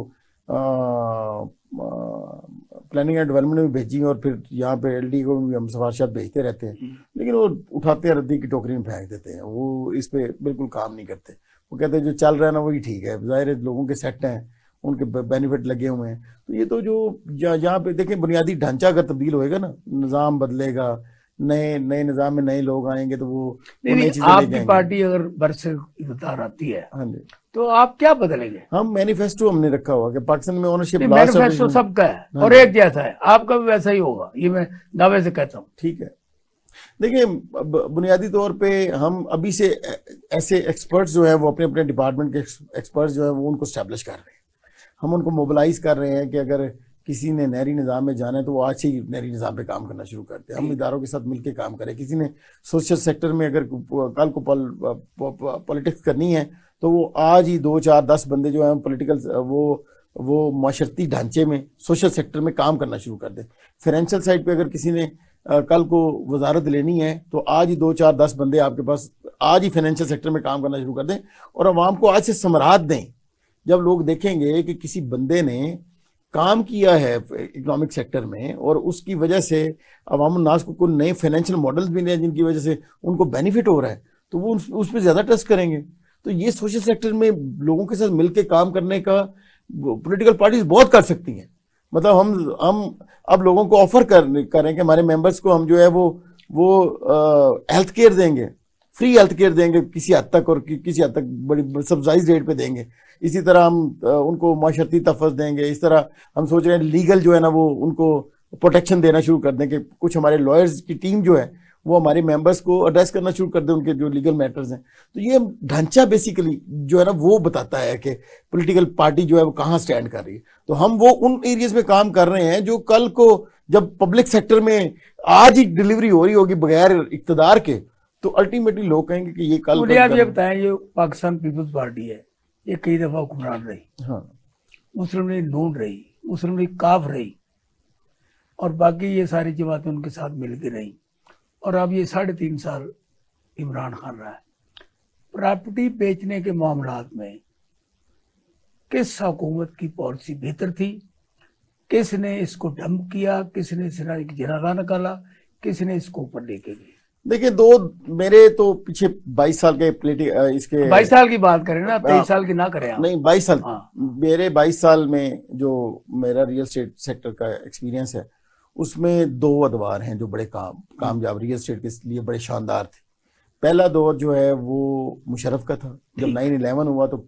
प्लानिंग एंड डेवलपमेंट में भेजी और फिर यहाँ पे एलडी को भी हम सिफारिशात भेजते रहते हैं, लेकिन वो उठाते हैं, रद्दी की टोकरी में फेंक देते हैं। वो इस पे बिल्कुल काम नहीं करते। वो कहते हैं जो चल रहा है ना वही ठीक है, जाहिर है लोगों के सेट हैं, उनके बेनिफिट लगे हुए हैं। तो ये तो जो यहाँ पे देखें, बुनियादी ढांचा अगर तब्दील होएगा ना, निज़ाम बदलेगा, नए नए निज़ाम में नए लोग आएंगे तो वो नई चीजें
आपकी पार्टी अगर बरसे इक़्तिदार आती है, हाँ जी, तो आप क्या बदलेंगे?
हम मैनिफेस्टो हमने रखा हुआ कि पाकिस्तान में ओनरशिप,
मैनिफेस्टो सबका है और एक जैसा है, आपका भी वैसा ही होगा, ये मैं दावे से कहता हूँ।
ठीक है, देखिए बुनियादी तौर पे हम अभी से ऐसे एक्सपर्ट्स जो है वो अपने अपने डिपार्टमेंट के एक्सपर्ट्स जो है वो उनको स्टैब्लिश कर रहे हैं। हम उनको मोबिलाइज कर रहे हैं कि अगर किसी ने नहरी निज़ाम में जाना है तो वो आज से ही नहरी निज़ाम पे काम करना शुरू करते हैं। हम इदारों के साथ मिलकर काम करें। किसी ने सोशल सेक्टर में अगर कल को पॉलिटिक्स करनी है तो वो आज ही 2, 4, 10 बंदे जो हैं पॉलिटिकल वो माशरती ढांचे में सोशल सेक्टर में काम करना शुरू कर दें। फाइनेंशियल साइड पे अगर किसी ने कल को वजारत लेनी है तो आज ही 2, 4, 10 बंदे आपके पास आज ही फाइनेंशियल सेक्टर में काम करना शुरू कर दें और अवाम को आज से समरात दें। जब लोग देखेंगे कि किसी बंदे ने काम किया है इकोनॉमिक सेक्टर में और उसकी वजह से अवाम नास को कोई नए फाइनेंशियल मॉडल्स भी नहीं, जिनकी वजह से उनको बेनिफिट हो रहा है, तो वो उस पर ज्यादा ट्रस्ट करेंगे। तो ये सोशल सेक्टर में लोगों के साथ मिलकर काम करने का पॉलिटिकल पार्टीज बहुत कर सकती हैं। मतलब हम अब लोगों को ऑफर करें कि हमारे मेंबर्स को हम जो है वो हेल्थ केयर देंगे, फ्री हेल्थ केयर देंगे किसी हद तक, और किसी हद तक बड़ी सब्सिडाइज रेट पे देंगे। इसी तरह हम उनको माशरती तहफ़्फ़ुज़ देंगे। इस तरह हम सोच रहे हैं लीगल जो है ना वो उनको प्रोटेक्शन देना शुरू कर दें कि कुछ हमारे लॉयर्स की टीम जो है वो हमारे मेंबर्स को एड्रेस करना शुरू कर दें, उनके जो लीगल मैटर्स हैं। तो ये ढांचा बेसिकली जो है ना वो बताता है कि पॉलिटिकल पार्टी जो है वो कहाँ स्टैंड कर रही है। तो हम वो उन एरियाज में काम कर रहे हैं जो कल को जब पब्लिक सेक्टर में आज ही डिलीवरी हो रही होगी बगैर इक़्तिदार के, तो अल्टीमेटली लोग कहेंगे कि ये कल
मुझे आप ये बताएं, ये पाकिस्तान पीपल्स पार्टी है, ये कई दफा हुक्मरान रही, हाँ, मुस्लिम लीग नून रही, मुस्लिम लीग काफ रही, और बाकी ये सारी जमातें उनके साथ मिलकर रही, और अब ये 3.5 साल इमरान खान रहा है। प्रॉपर्टी बेचने के मामलात में किस हुकूमत की पॉलिसी बेहतर थी? किसने इसको डंप किया? किसने इसका एक जनाजा निकाला? किसने इसको ऊपर लेके गए?
देखिए, मेरे तो पीछे 22 साल के इसके
22 साल की बात करें ना, 23 साल की ना करें आप।
नहीं, 22 साल, हाँ। मेरे 22 साल में जो मेरा रियल एस्टेट सेक्टर का एक्सपीरियंस है उसमें 2 अदवार हैं जो बड़े कामयाब रियल एस्टेट के लिए बड़े शानदार थे। पहला दौर जो है वो मुशर्रफ का था, जब 9/11 हुआ तो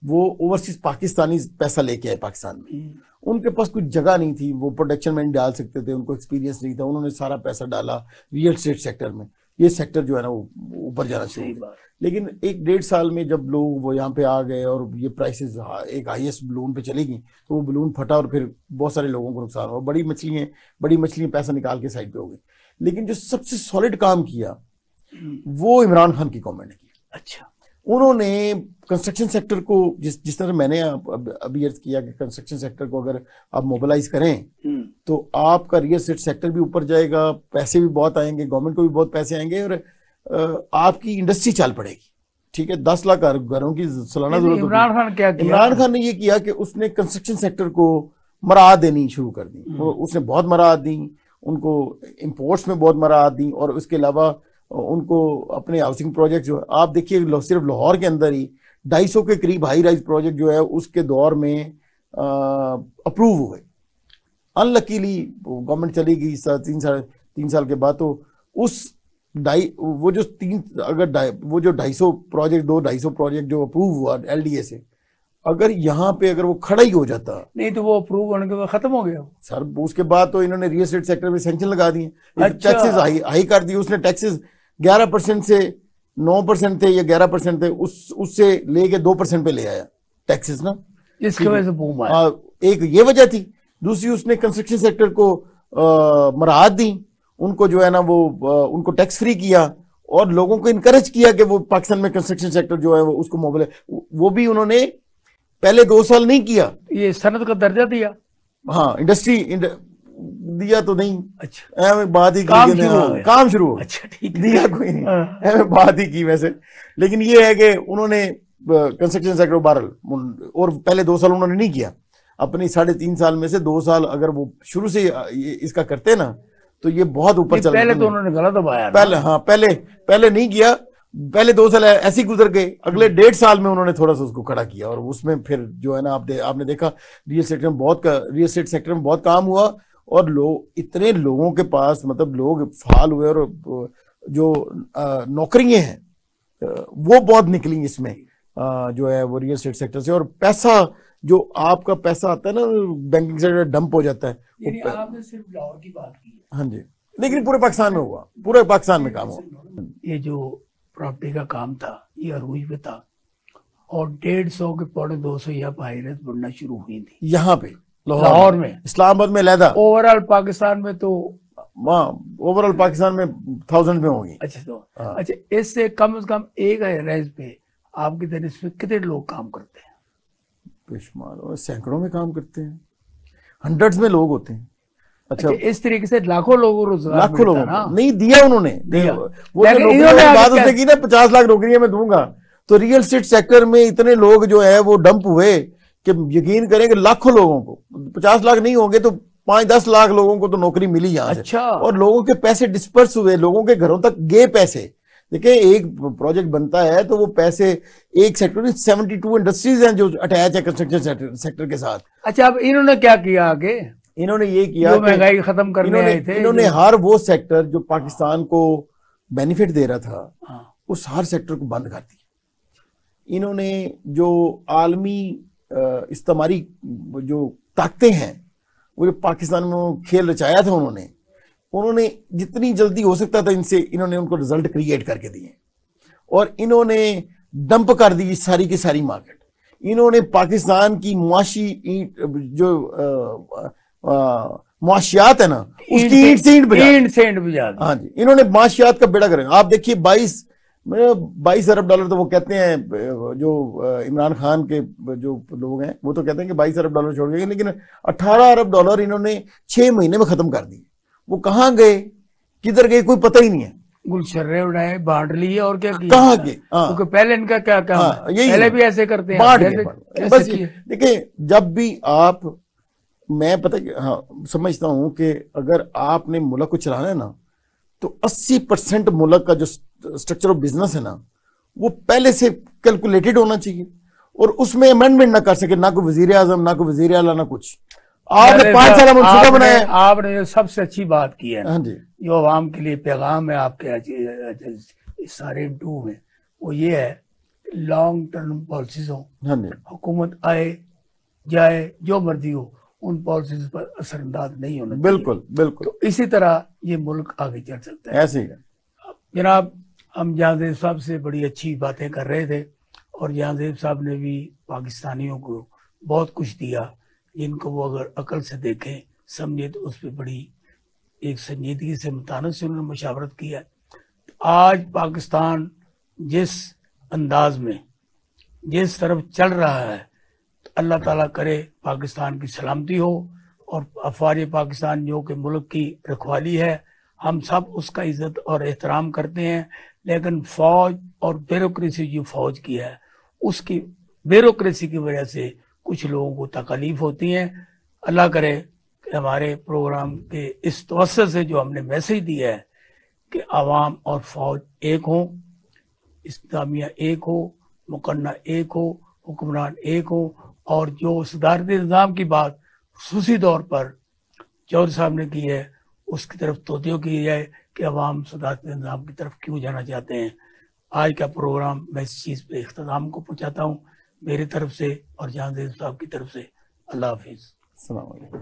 वो ओवरसीज पाकिस्तानी पैसा लेके आए पाकिस्तान में। उनके पास कुछ जगह नहीं थी, वो प्रोडक्शन में नहीं डाल सकते थे, उनको एक्सपीरियंस नहीं था, उन्होंने सारा पैसा डाला रियल एस्टेट सेक्टर में। ये सेक्टर जो है ना वो ऊपर जाना शुरू हुआ। लेकिन 1-1.5 साल में जब लोग वो यहाँ पे आ गए और ये प्राइसेस एक हाईएस्ट बलून पे चली गई तो वो बलून फटा और फिर बहुत सारे लोगों को नुकसान हुआ। बड़ी मछलियां पैसा निकाल के साइड पे हो गई। लेकिन जो सबसे सॉलिड काम किया वो इमरान खान की गवर्नमेंट ने किया।
अच्छा,
उन्होंने कंस्ट्रक्शन सेक्टर को जिस तरह मैंने अभी अर्ज किया कि कंस्ट्रक्शन सेक्टर को अगर आप मोबिलाइज करें तो आपका रियल एस्टेट सेक्टर भी ऊपर जाएगा, पैसे भी बहुत आएंगे, गवर्नमेंट को भी बहुत पैसे आएंगे और आपकी इंडस्ट्री चल पड़ेगी। ठीक है, 10 लाख घरों की सालाना जरूरत।
इमरान खान क्या किया?
इमरान खान ने ये किया कि उसने कंस्ट्रक्शन सेक्टर को मराहत देनी शुरू कर दी। उसने बहुत मराहत दी, उनको इम्पोर्ट्स में बहुत मराहत दी, और उसके अलावा उनको अपने हाउसिंग प्रोजेक्ट जो आप देखिए सिर्फ लाहौर के अंदर ही 250 के करीब हाई राइज प्रोजेक्ट जो है उसके दौर में अप्रूव हुए। अनलकीली गवर्नमेंट चली गई 3 साल के बाद, तो उस वो जो 250 प्रोजेक्ट जो अप्रूव हुआ एलडीए से, अगर यहाँ पे अगर वो खड़ा ही हो जाता
नहीं तो वो अप्रूव होने के बाद खत्म हो गया
सर। उसके बाद तो इन्होंने रियल एस्टेट सेक्टर में सैंक्शन लगा दिए। अच्छा। टैक्सेस हाई कर दिए उसने। टैक्सेस 11% से 9% थे या 11% थे, उससे लेके 2% पे ले आया टैक्सेस ना,
इसकी वजह से बूम आया।
एक ये वजह थी। दूसरी, उसने कंस्ट्रक्शन सेक्टर को मराहत दी, उनको जो है ना वो उनको टैक्स फ्री किया और लोगों को इनकरेज किया कि वो पाकिस्तान में कंस्ट्रक्शन सेक्टर जो है वो उसको मोबाइल, वो भी उन्होंने पहले 2 साल नहीं किया।
ये सनद का दर्जा दिया,
हाँ, इंडस्ट्री दिया तो नहीं।
अच्छा,
बात ही की, काम शुरू हो।
अच्छा, ठीक,
दिया कोई नहीं, बात ही की वैसे। लेकिन ये है कि उन्होंने कंस्ट्रक्शन सेक्टर बहरहाल, और पहले 2 साल उन्होंने नहीं किया। अपनी 3.5 साल में से 2 साल अगर वो शुरू से इसका करते ना तो ये बहुत ऊपर चल
पहले तो उन्होंने गलत दबाया
पहले, हाँ पहले नहीं किया। पहले 2 साल ऐसे ही गुजर गए, अगले 1.5 साल में उन्होंने थोड़ा सा उसको खड़ा किया, और उसमें फिर जो है ना आपने देखा रियल एस्टेट सेक्टर में बहुत काम हुआ, और इतने लोगों के पास मतलब लोग फाल हुए, और जो नौकरियां हैं वो बहुत निकली इसमें, जो है वो रियल एस्टेट सेक्टर से। और पैसा, जो आपका पैसा आता है ना बैंकिंग सेक्टर डंप हो जाता है।
आपने सिर्फ लाहौर की बात की है।
हाँ जी, लेकिन पूरे पाकिस्तान में हुआ, पूरे पाकिस्तान में काम हुआ।
ये जो प्रॉपर्टी का काम था ये अरूज पे था, और 150 के 250 यहाँ पायरेट बढ़ना शुरू हुई थी यहाँ पे लाहौर में,
इस्लामाबाद में लहदा।
ओवरऑल पाकिस्तान में तो
ओवरऑल पाकिस्तान में 1000 में होंगी।
अच्छा तो अच्छा, इससे कम से कम एक रेंज पे आपकी तरह इसमें कितने लोग काम करते हैं?
बेशुमार, सैकड़ों में काम करते हैं, हंड्रेड्स में लोग होते हैं। अच्छा,
इस तरीके से लाखों लोगों को रोजगार,
लाखों लोगों नहीं दिया उन्होंने, वो बात उसने की ना 50 लाख नौकरियां मैं दूंगा, तो रियल एस्टेट सेक्टर में इतने लोग जो है वो डंप हुए कि यकीन करेंगे लाखों लोगों को, 50 लाख नहीं होंगे तो 5-10 लाख लोगों को तो नौकरी मिली यहाँ से।
अच्छा।
और लोगों के पैसे डिस्पर्स हुए, लोगों के घरों तक गए पैसे। देखिए एक प्रोजेक्ट बनता है तो वो पैसे एक सेक्टर में 72 इंडस्ट्रीज हैं जो अटैच है कंस्ट्रक्शन सेक्टर के साथ।
अच्छा, अब इन्होंने क्या किया आगे?
इन्होंने ये किया,
महंगाई खत्म करने आए थे,
इन्होंने हर वो सेक्टर जो पाकिस्तान को बेनिफिट दे रहा था उस हर सेक्टर को बंद कर दिया। इन्होंने जो आलमी इस्तेमारी जो ताकतें हैं, वो जो पाकिस्तान में खेल रचाया था उन्होंने जितनी जल्दी हो सकता था इनसे, इन्होंने उनको रिजल्ट क्रिएट करके दिए, और इन्होंने डंप कर दी सारी की सारी मार्केट। इन्होंने पाकिस्तान की मुआशी जो मुआशियात है ना उसकी ईंट से ईंट बजा। हाँ जी, इन्होंने मुआशियात का बेड़ा करें। आप देखिए 22 अरब डॉलर, तो वो कहते हैं जो इमरान खान के जो लोग हैं वो तो कहते हैं कि 22 अरब डॉलर छोड़ गए, लेकिन 18 अरब डॉलर इन्होंने 6 महीने में खत्म कर दिए। वो कहाँ गए, किधर गए, कोई पता ही नहीं है।
गुलशर्रे उड़ाए, बांट लिए, और क्या किया?
कहाँ गए?
क्योंकि पहले इनका क्या काम है, पहले भी ऐसे करते हैं,
बांट गए बस। देखिए जब भी आप, मैं पता समझता हूं कि अगर आपने मुल्क को चलाना है ना तो 80% मुल्क का जो स्ट्रक्चर ऑफ बिजनेस है ना वो पहले से कैलकुलेटेड होना चाहिए, और उसमें अमेंडमेंट ना कर सके ना कोई वजीर आजम, ना कोई वजीर आला, ना कुछ। आपने 5 साल मनसूबा बनाया।
आपने जो सबसे अच्छी बात की है,
हाँ जी,
जो आवाम के लिए पैगाम है आपके इस सारे इंटरव्यू में, वो ये है लॉन्ग टर्म पॉलिसीज हो।
हाँ जी, हुकूमत
आए जाए जो मर्जी हो, उन पॉलिसीज पर असरअंदाज नहीं होना।
बिल्कुल बिल्कुल।
तो इसी तरह ये मुल्क आगे चल सकता है।
ऐसे ही है
जनाब, हम जहांजेब साहब से बड़ी अच्छी बातें कर रहे थे, और जहांजेब साहब ने भी पाकिस्तानियों को बहुत कुछ दिया, जिनको वो अगर अकल से देखें समझे तो उस पर बड़ी एक संजीदगी से मुतानत से उन्होंने मुशावरत किया। आज पाकिस्तान जिस अंदाज में जिस तरफ चल रहा है, तो अल्लाह ताला करे पाकिस्तान की सलामती हो, और अफवाज पाकिस्तान जो कि मुल्क की रखवाली है, हम सब उसका इज्जत और एहतराम करते हैं। लेकिन फौज और ब्यूरोक्रेसी जो फौज की है, उसकी ब्यूरोक्रेसी की वजह से कुछ लोगों को तकलीफ होती है। अल्लाह करे कि हमारे प्रोग्राम के इस तवज्जुह से जो हमने मैसेज दिया है कि आवाम और फौज एक हो, इस्लामिया एक हो, मुकन्ना एक हो, हुक्मरान एक हो, और जो सदारती निज़ाम की बात खुसूसी तौर पर चौधरी साहब ने की है, उसकी तरफ तवज्जो की जाए कि अवाम सदारती निज़ाम की तरफ क्यों जाना चाहते हैं। आज का प्रोग्राम मैं इस चीज़ पे इख्तिताम को पहुँचाता हूँ, मेरी तरफ से और जहांजेब साहब की तरफ से। अल्लाह हाफिज़।
अस्सलाम वालेकुम।